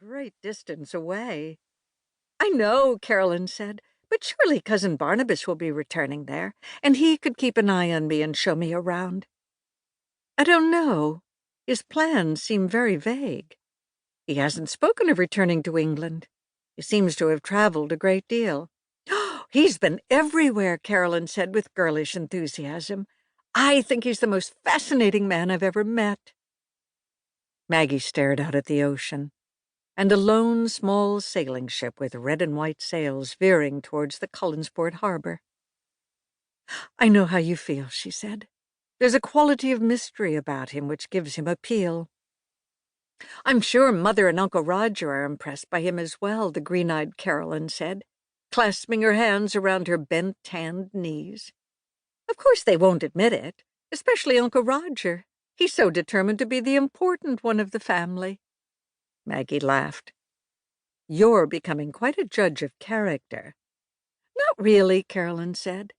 great distance away. I know, Carolyn said, but surely Cousin Barnabas will be returning there, and he could keep an eye on me and show me around. I don't know. His plans seem very vague. He hasn't spoken of returning to England. He seems to have traveled a great deal. He's been everywhere, Carolyn said with girlish enthusiasm. I think he's the most fascinating man I've ever met. Maggie stared out at the ocean, and a lone small sailing ship with red and white sails veering towards the Collinsport harbor. I know how you feel, she said. There's a quality of mystery about him which gives him appeal. I'm sure Mother and Uncle Roger are impressed by him as well, the green-eyed Carolyn said, clasping her hands around her bent, tanned knees. Of course they won't admit it, especially Uncle Roger. He's so determined to be the important one of the family. Maggie laughed. You're becoming quite a judge of character. Not really, Carolyn said.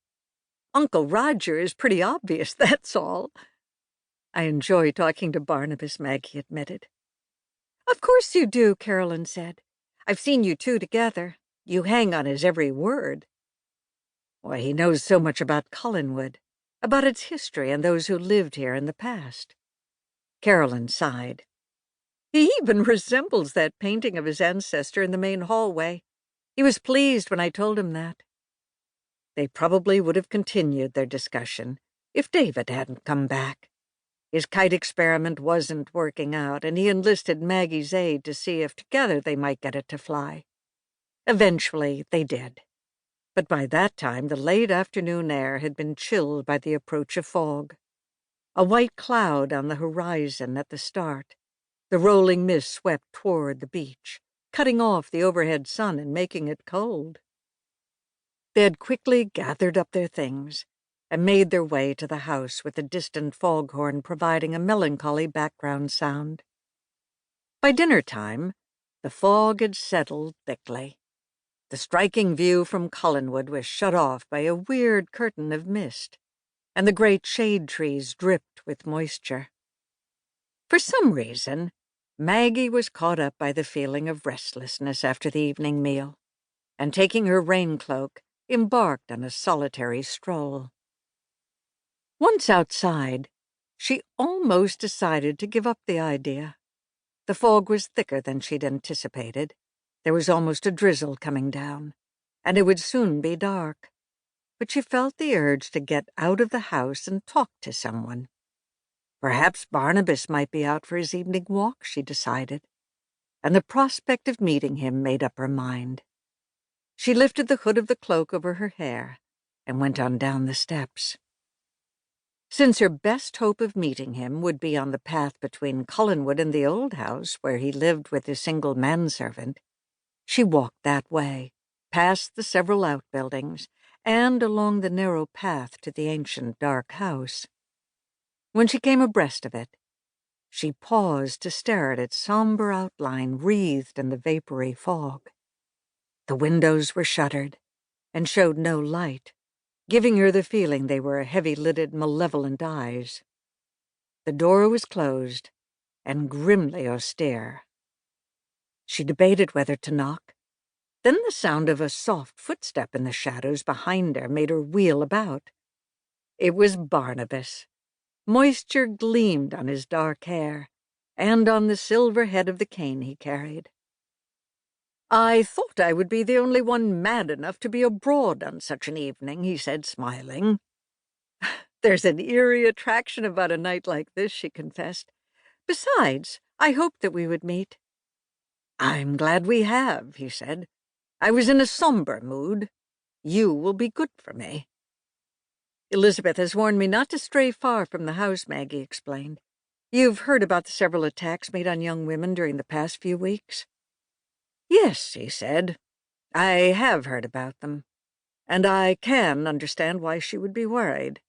Uncle Roger is pretty obvious, that's all. I enjoy talking to Barnabas, Maggie admitted. Of course you do, Carolyn said. I've seen you two together. You hang on his every word. Why, he knows so much about Collinwood, about its history and those who lived here in the past. Carolyn sighed. He even resembles that painting of his ancestor in the main hallway. He was pleased when I told him that. They probably would have continued their discussion if David hadn't come back. His kite experiment wasn't working out, and he enlisted Maggie's aid to see if together they might get it to fly. Eventually, they did. But by that time, the late afternoon air had been chilled by the approach of fog. A white cloud on the horizon at the start, the rolling mist swept toward the beach, cutting off the overhead sun and making it cold. They had quickly gathered up their things and made their way to the house with the distant foghorn providing a melancholy background sound. By dinner time, the fog had settled thickly. The striking view from Collinwood was shut off by a weird curtain of mist, and the great shade trees dripped with moisture. For some reason, Maggie was caught up by the feeling of restlessness after the evening meal, and taking her rain-cloak, embarked on a solitary stroll. Once outside, she almost decided to give up the idea. The fog was thicker than she'd anticipated. There was almost a drizzle coming down, and it would soon be dark. But she felt the urge to get out of the house and talk to someone. Perhaps Barnabas might be out for his evening walk, she decided, and the prospect of meeting him made up her mind. She lifted the hood of the cloak over her hair and went on down the steps. Since her best hope of meeting him would be on the path between Collinwood and the old house where he lived with his single manservant, she walked that way, past the several outbuildings, and along the narrow path to the ancient dark house. When she came abreast of it, she paused to stare at its somber outline wreathed in the vapory fog. The windows were shuttered and showed no light, giving her the feeling they were heavy-lidded, malevolent eyes. The door was closed and grimly austere. She debated whether to knock. Then the sound of a soft footstep in the shadows behind her made her wheel about. It was Barnabas. Moisture gleamed on his dark hair and on the silver head of the cane he carried. I thought I would be the only one mad enough to be abroad on such an evening, he said, smiling. There's an eerie attraction about a night like this, she confessed. Besides, I hoped that we would meet. I'm glad we have, he said. I was in a somber mood. You will be good for me. Elizabeth has warned me not to stray far from the house, Maggie explained. You've heard about the several attacks made on young women during the past few weeks? Yes, he said. I have heard about them, and I can understand why she would be worried.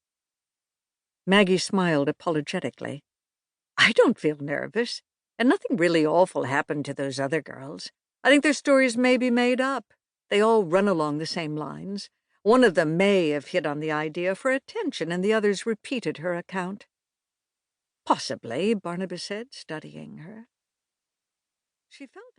Maggie smiled apologetically. I don't feel nervous, and nothing really awful happened to those other girls. I think their stories may be made up. They all run along the same lines. One of them may have hit on the idea for attention, and the others repeated her account. Possibly, Barnabas said, studying her. She felt